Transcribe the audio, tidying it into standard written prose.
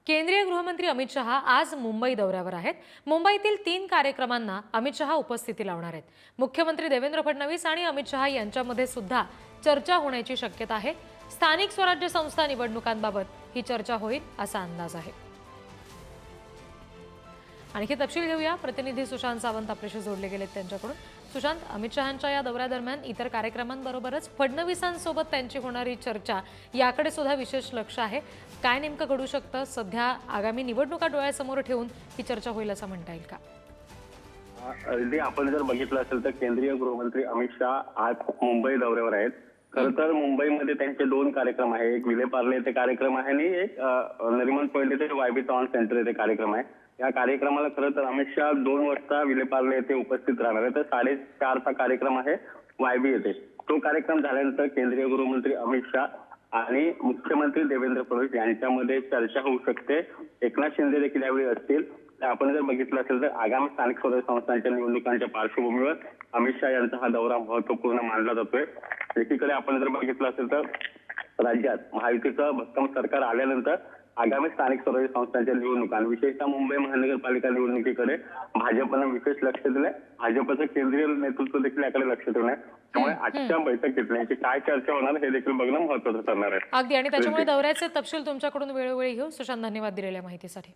केंद्रीय गृहमंत्री अमित शहा आज मुंबई दौऱ्यावर आहेत। मुंबईतील 3 कार्यक्रमांना अमित शहा उपस्थिती लावणार आहेत। मुख्यमंत्री देवेंद्र फडणवीस आणि अमित शहा यांच्यामध्ये सुद्धा चर्चा होण्याची शक्यता आहे। स्थानिक स्वराज्य संस्था निवडणुकांबाबत ही चर्चा होईल असा अंदाज आहे। आणखी तपशील घेऊया, प्रतिनिधी सुशांत सावंत आपल्याशी जोडले गेलेत त्यांच्याकडून। सुशांत, अमित शहांच्या या दौऱ्यादरम्यान इतर कार्यक्रमांबरोबरच फडणवीसांसोबत त्यांची होणारी चर्चा याकडे सुद्धा विशेष लक्ष आहे। काय नेमकं घडू शकतं? सध्या आगामी निवडणुका डोळ्यासमोर ठेवून ही चर्चा होईल असं म्हणता येईल का? आपण जर बघितलं असेल तर केंद्रीय गृहमंत्री अमित शहा आज मुंबई दौऱ्यावर आहेत। खरं तर मुंबईमध्ये त्यांचे 2 कार्यक्रम आहे, एक विलेपार्ले येथे कार्यक्रम आहे आणि एक नरिमन पॉइंट येथे वायबी टॉन सेंटर येथे कार्यक्रम आहे। या कार्यक्रमाला खरं तर अमित शहा 2 वाजता विलेपार्ले येथे उपस्थित राहणार आहे, तर 4:30चा कार्यक्रम आहे वायबी येथे। तो कार्यक्रम झाल्यानंतर केंद्रीय गृहमंत्री अमित शहा आणि मुख्यमंत्री देवेंद्र फडणवीस यांच्यामध्ये चर्चा होऊ शकते। एकनाथ शिंदे देखील यावेळी असतील। आपण जर बघितलं असेल तर आगामी स्थानिक स्वराज्य संस्थांच्या निवडणुकांच्या पार्श्वभूमीवर अमित शहा यांचा हा दौरा महत्वपूर्ण मानला जातोय। एकीकडे आपण जर बघितलं असेल तर राज्यात महायुतीचं भक्कम सरकार आल्यानंतर आगामी स्थानिक स्वराज्य संस्थांच्या निवडणुका, विशेषतः मुंबई महानगरपालिका निवडणुकीकडे भाजपनं विशेष लक्ष दिलंय। भाजपचं केंद्रीय नेतृत्व देखील याकडे लक्ष ठेवून आहे। त्यामुळे आजच्या बैठकीत यांची काय चर्चा होणार हे देखील बघणं महत्त्वाचं ठरणार आहे। अगदी, आणि त्याच्यामुळे दौऱ्याचे तपशील तुमच्याकडून वेळोवेळी घेऊ। सुशांत, धन्यवाद दिलेल्या माहितीसाठी।